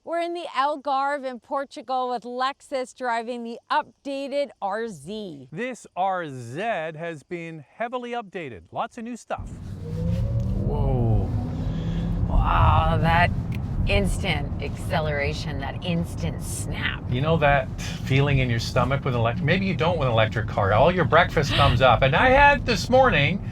We're in the Algarve in Portugal with Lexus driving the updated RZ. This RZ has been heavily updated. Lots of new stuff. Whoa. Wow, that instant acceleration, that instant snap. You know that feeling in your stomach with an electric? Maybe you don't with an electric car. All your breakfast comes up. And I had this morning,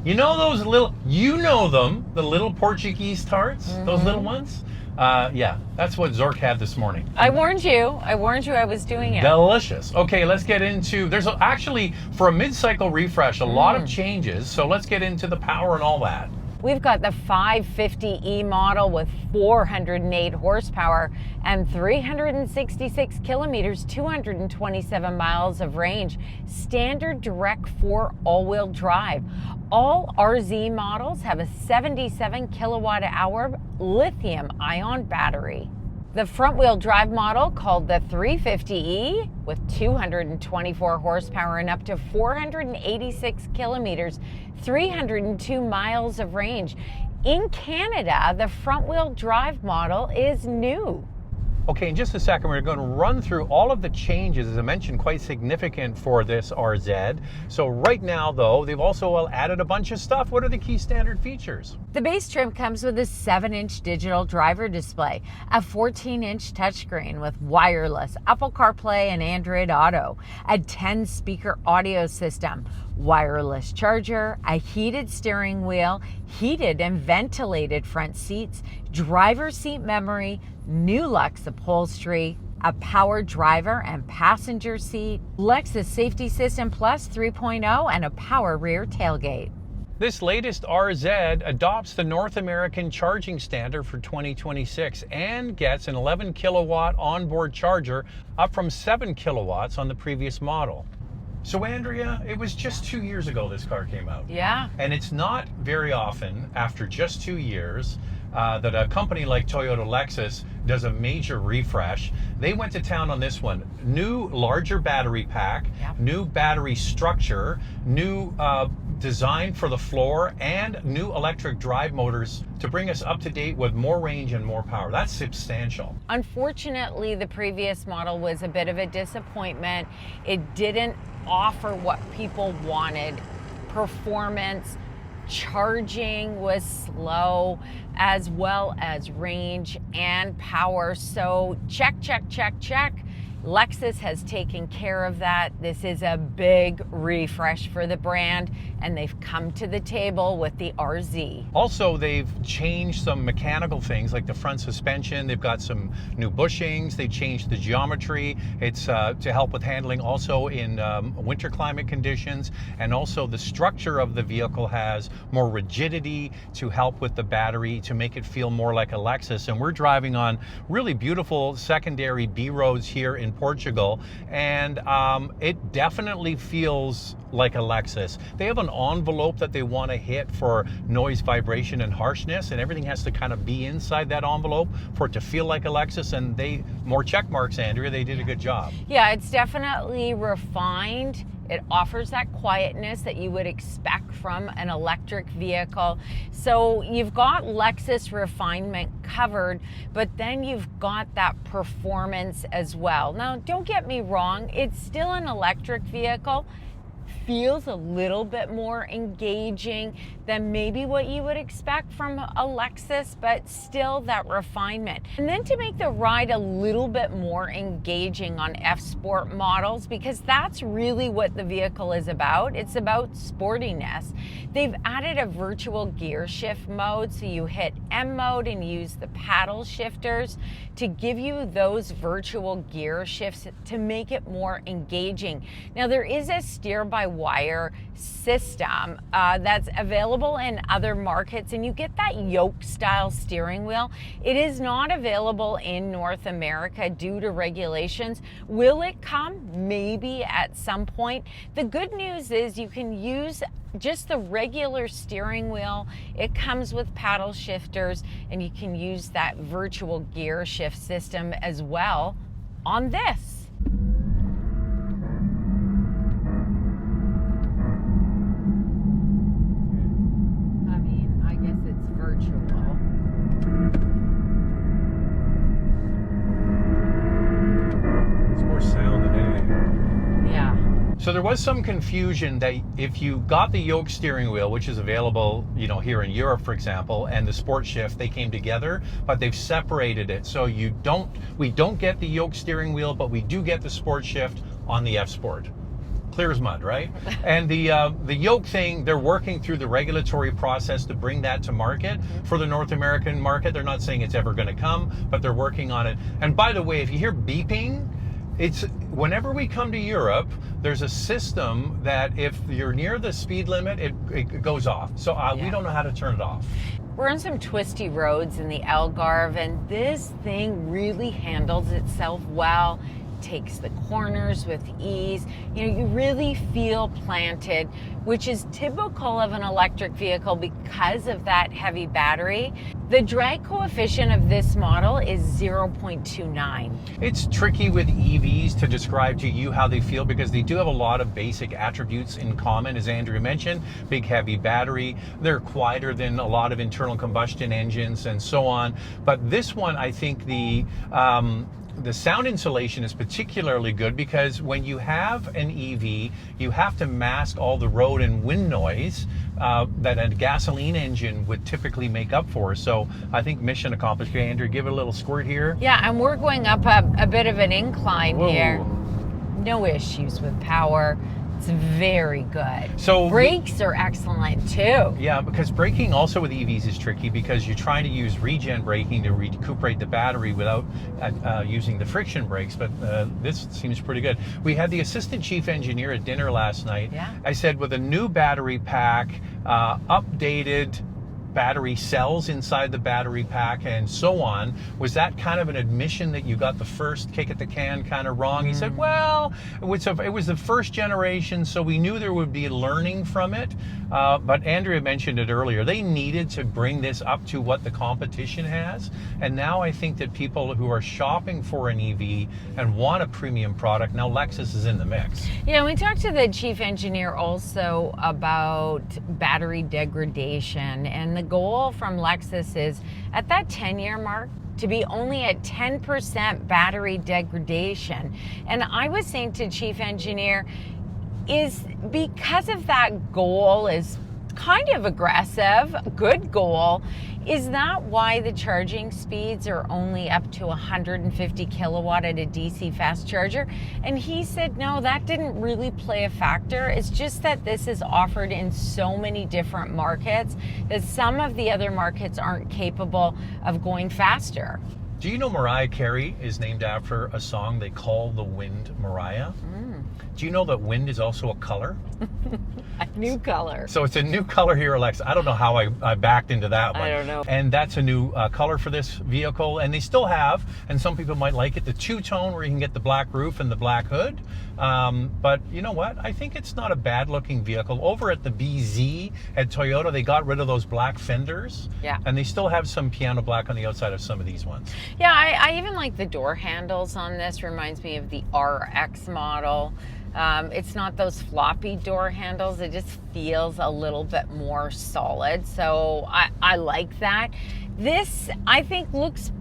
you know those little, you know them, the little Portuguese tarts, those little ones? Yeah, that's what Zork had this morning. I warned you I was doing it. Delicious. Okay, let's get into, actually, for a mid-cycle refresh, a lot of changes. So let's get into the power and all that. We've got the 550e model with 408 horsepower and 366 kilometers, 227 miles of range. Standard Direct4 all-wheel drive. All RZ models have a 77 kilowatt-hour lithium-ion battery. The front-wheel drive model, called the 350e, with 224 horsepower and up to 486 kilometers, 302 miles of range. In Canada, the front-wheel drive model is new. Okay, in just a second, we're going to run through all of the changes, as I mentioned, quite significant for this RZ. So right now, though, they've also added a bunch of stuff. What are the key standard features? The base trim comes with a 7-inch digital driver display, a 14-inch touchscreen with wireless Apple CarPlay and Android Auto, a 10-speaker audio system, wireless charger, a heated steering wheel, heated and ventilated front seats, driver's seat memory, new Lux upholstery, a power driver and passenger seat, Lexus Safety System Plus 3.0, and a power rear tailgate. This latest RZ adopts the North American charging standard for 2026 and gets an 11 kilowatt onboard charger, up from 7 kilowatts on the previous model. So Andrea, it was just 2 years ago this car came out. Yeah. And it's not very often, after just 2 years, that a company like Toyota Lexus does a major refresh. They went to town on this one. New, larger battery pack, new battery structure, new design for the floor, and new electric drive motors to bring us up to date with more range and more power. That's substantial. Unfortunately, the previous model was a bit of a disappointment. It didn't offer what people wanted. Performance, charging was slow, as well as range and power. So check. Lexus has taken care of that. This is a big refresh for the brand, and they've come to the table with the RZ. Also, they've changed some mechanical things like the front suspension. They've got some new bushings. They changed the geometry. It's to help with handling also in winter climate conditions. And also the structure of the vehicle has more rigidity to help with the battery to make it feel more like a Lexus. And we're driving on really beautiful secondary B roads here in Portugal, and it definitely feels like a Lexus. They have an envelope that they want to hit for noise, vibration, and harshness, and everything has to kind of be inside that envelope for it to feel like a Lexus. And more check marks, Andrea. They did a good job. Yeah, it's definitely refined. It offers that quietness that you would expect from an electric vehicle. So you've got Lexus refinement covered, but then you've got that performance as well. Now, don't get me wrong, it's still an electric vehicle. Feels a little bit more engaging than maybe what you would expect from a Lexus, but still that refinement. And then to make the ride a little bit more engaging on F-Sport models, because that's really what the vehicle is about. It's about sportiness. They've added a virtual gear shift mode, so you hit M mode and use the paddle shifters to give you those virtual gear shifts to make it more engaging. Now, there is a steer-by-wire system that's available in other markets, and you get that yoke-style steering wheel. It is not available in North America due to regulations. Will it come? Maybe at some point. The good news is you can use just the regular steering wheel. It comes with paddle shifters, and you can use that virtual gear shift system as well on this. I mean, I guess it's virtual. So there was some confusion that if you got the yoke steering wheel, which is available, you know, here in Europe, for example, and the Sport Shift, they came together, but they've separated it. So we don't get the yoke steering wheel, but we do get the Sport Shift on the F Sport. Clear as mud, right? And the yoke thing, they're working through the regulatory process to bring that to market for the North American market. They're not saying it's ever going to come, but they're working on it. And by the way, if you hear beeping, it's whenever we come to Europe, there's a system that if you're near the speed limit, it goes off. So we don't know how to turn it off. We're on some twisty roads in the Algarve, and this thing really handles itself well. Takes the corners with ease. You know, you really feel planted, which is typical of an electric vehicle because of that heavy battery. The drag coefficient of this model is 0.29. It's tricky with EVs to describe to you how they feel because they do have a lot of basic attributes in common, as Andrea mentioned. Big heavy battery, they're quieter than a lot of internal combustion engines and so on. But this one, I think the sound insulation is particularly good because when you have an EV, you have to mask all the road and wind noise that a gasoline engine would typically make up for. So I think mission accomplished. Okay, Andrew, give it a little squirt here. Yeah, and we're going up a bit of an incline Whoa. here. No issues with power. It's very good. So brakes are excellent too. Yeah, because braking also with EVs is tricky because you're trying to use regen braking to recuperate the battery without using the friction brakes, but this seems pretty good. We had the assistant chief engineer at dinner last night. Yeah. I said with a new battery pack, updated battery cells inside the battery pack and so on, was that kind of an admission that you got the first kick at the can kind of wrong? He said, well, it was the first generation, so we knew there would be learning from it. But Andrea mentioned it earlier. They needed to bring this up to what the competition has. And now I think that people who are shopping for an EV and want a premium product, now Lexus is in the mix. Yeah, we talked to the chief engineer also about battery degradation, and the goal from Lexus is at that 10-year mark to be only at 10% battery degradation. And I was saying to chief engineer, is because of that goal is kind of aggressive, good goal, is that why the charging speeds are only up to 150 kilowatt at a DC fast charger? And he said, no, that didn't really play a factor. It's just that this is offered in so many different markets that some of the other markets aren't capable of going faster. Do you know Mariah Carey is named after a song they call the wind Mariah? Do you know that wind is also a color? A new color. So it's a new color here, Alexa. I don't know how I backed into that one. I don't know. And that's a new color for this vehicle. And they still have, and some people might like it, the two-tone where you can get the black roof and the black hood. But you know what? I think it's not a bad-looking vehicle. Over at the BZ at Toyota, they got rid of those black fenders. Yeah. And they still have some piano black on the outside of some of these ones. Yeah, I even like the door handles on this. Reminds me of the RX model. It's not those floppy door handles. It just feels a little bit more solid. So I like that. This, I think, looks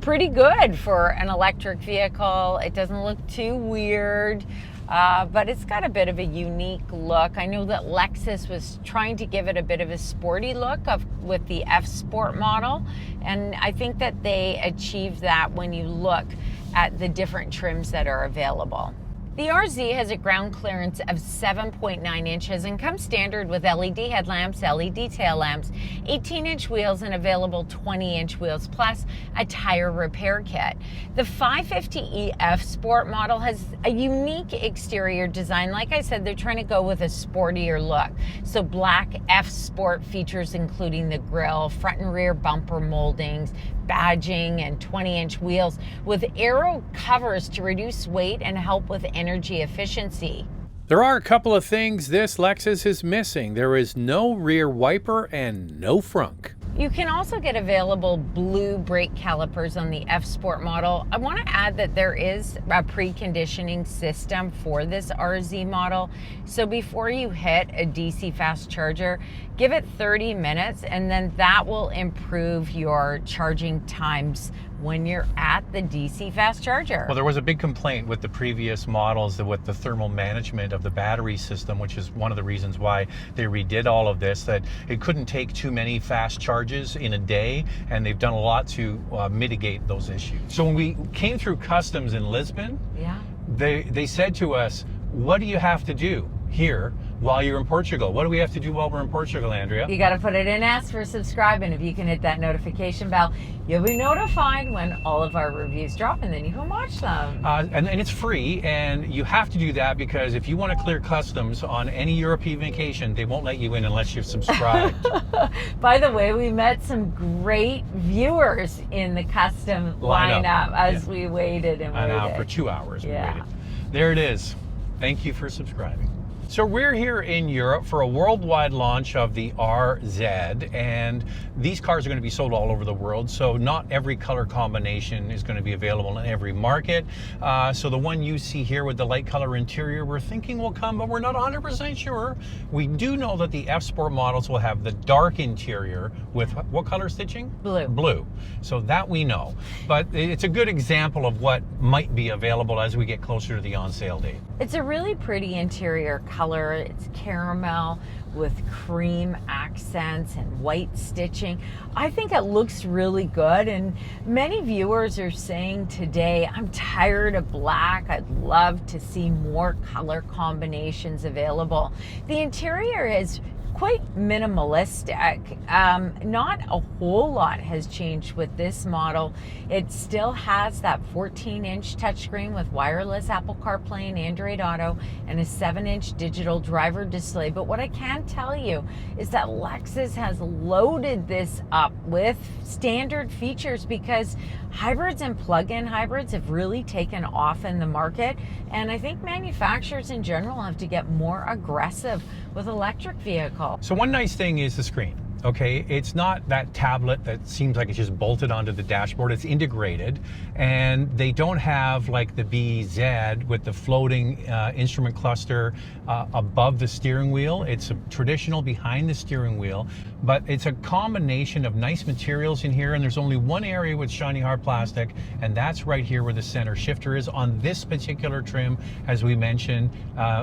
pretty good for an electric vehicle. It doesn't look too weird, but it's got a bit of a unique look. I know that Lexus was trying to give it a bit of a sporty look with the F Sport model, and I think that they achieved that when you look at the different trims that are available. The RZ has a ground clearance of 7.9 inches and comes standard with LED headlamps, LED tail lamps, 18-inch wheels, and available 20-inch wheels, plus a tire repair kit. The 550EF Sport model has a unique exterior design. Like I said, they're trying to go with a sportier look. So black F Sport features including the grille, front and rear bumper moldings, badging, and 20-inch wheels with aero covers to reduce weight and help with energy efficiency. There are a couple of things this Lexus is missing. There is no rear wiper and no frunk. You can also get available blue brake calipers on the F Sport model. I want to add that there is a preconditioning system for this RZ model. So before you hit a DC fast charger, give it 30 minutes and then that will improve your charging times when you're at the DC fast charger. Well, there was a big complaint with the previous models with the thermal management of the battery system, which is one of the reasons why they redid all of this, that it couldn't take too many fast charges in a day, and they've done a lot to mitigate those issues. So when we came through customs in Lisbon, Yeah. they said to us, what do you have to do here while you're in Portugal? What do we have to do while we're in Portugal, Andrea? You got to put it in S for subscribe, and if you can hit that notification bell, you'll be notified when all of our reviews drop, and then you can watch them. And it's free, and you have to do that because if you want to clear customs on any European vacation, they won't let you in unless you've subscribed. By the way, we met some great viewers in the custom lineup as we waited and waited. For 2 hours we Yeah. waited. There it is. Thank you for subscribing. So we're here in Europe for a worldwide launch of the RZ, and these cars are going to be sold all over the world, so not every color combination is going to be available in every market. So the one you see here with the light color interior, we're thinking will come, but we're not 100% sure. We do know that the F Sport models will have the dark interior with what color stitching? Blue. Blue. So that we know, but it's a good example of what might be available as we get closer to the on sale date. It's a really pretty interior color. It's caramel with cream accents and white stitching. I think it looks really good, and many viewers are saying today, I'm tired of black. I'd love to see more color combinations available. The interior is quite minimalistic. Not a whole lot has changed with this model. It still has that 14-inch touchscreen with wireless Apple CarPlay and Android Auto and a 7-inch digital driver display. But what I can tell you is that Lexus has loaded this up with standard features because hybrids and plug-in hybrids have really taken off in the market. And I think manufacturers in general have to get more aggressive with electric vehicles. So one nice thing is the screen. Okay, it's not that tablet that seems like it's just bolted onto the dashboard. It's integrated, and they don't have like the BZ with the floating instrument cluster above the steering wheel. It's a traditional behind the steering wheel, but it's a combination of nice materials in here, and there's only one area with shiny hard plastic, and that's right here where the center shifter is on this particular trim. As we mentioned,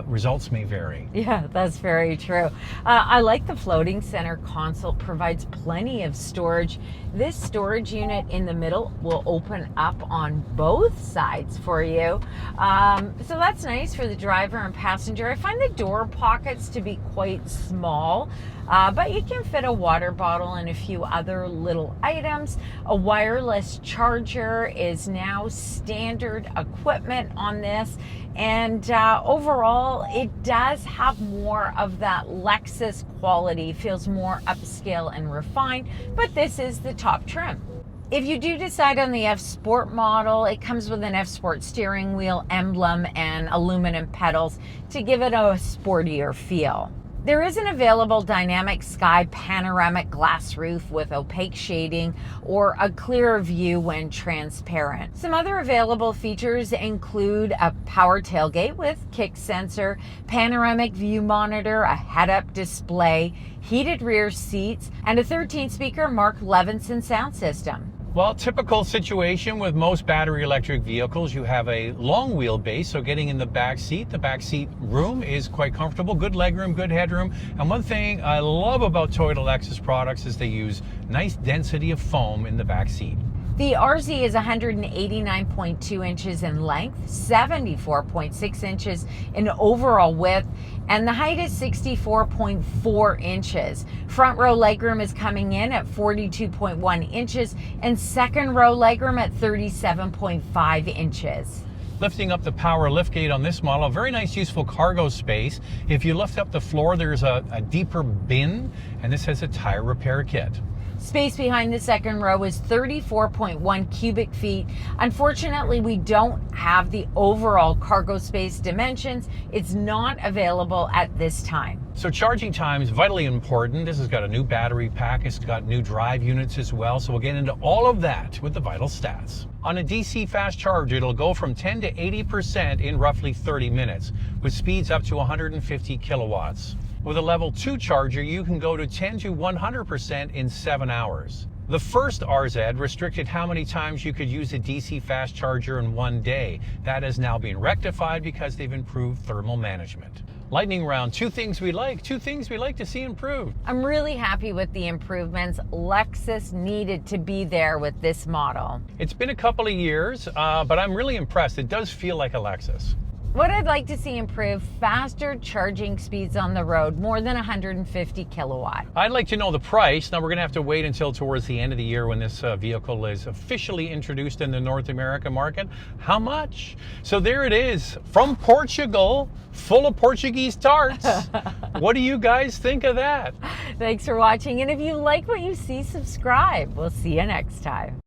results may vary. Yeah, that's very true. I like the floating center console. Provides plenty of storage. This storage unit in the middle will open up on both sides for you. So that's nice for the driver and passenger. I find the door pockets to be quite small, but you can fit a water bottle and a few other little items. A wireless charger is now standard equipment on this. And overall, it does have more of that Lexus quality, feels more upscale and refined, but this is the top trim. If you do decide on the F Sport model, it comes with an F Sport steering wheel emblem and aluminum pedals to give it a sportier feel. There is an available dynamic sky panoramic glass roof with opaque shading or a clearer view when transparent. Some other available features include a power tailgate with kick sensor, panoramic view monitor, a head-up display, heated rear seats, and a 13-speaker Mark Levinson sound system. Well, typical situation with most battery electric vehicles, you have a long wheelbase, so getting in the back seat room is quite comfortable, good legroom, good headroom. And one thing I love about Toyota Lexus products is they use nice density of foam in the back seat. The RZ is 189.2 inches in length, 74.6 inches in overall width, and the height is 64.4 inches. Front row legroom is coming in at 42.1 inches, and second row legroom at 37.5 inches. Lifting up the power liftgate on this model, a very nice useful cargo space. If you lift up the floor, there's a deeper bin, and this has a tire repair kit. Space behind the second row is 34.1 cubic feet. Unfortunately, we don't have the overall cargo space dimensions. It's not available at this time. So charging time is vitally important. This has got a new battery pack. It's got new drive units as well. So we'll get into all of that with the vital stats. On a DC fast charger, it'll go from 10 to 80% in roughly 30 minutes, with speeds up to 150 kilowatts. With a level 2 charger, you can go to 10 to 100% in 7 hours. The first RZ restricted how many times you could use a DC fast charger in one day. That is now being rectified because they've improved thermal management. Lightning round, two things we like to see improved. I'm really happy with the improvements. Lexus needed to be there with this model. It's been a couple of years, but I'm really impressed. It does feel like a Lexus. What I'd like to see improve, faster charging speeds on the road, more than 150 kilowatt. I'd like to know the price. Now we're gonna have to wait until towards the end of the year when this vehicle is officially introduced in the North America market. How much? So there it is, from Portugal, full of Portuguese tarts. What do you guys think of that? Thanks for watching, and if you like what you see, subscribe. We'll see you next time.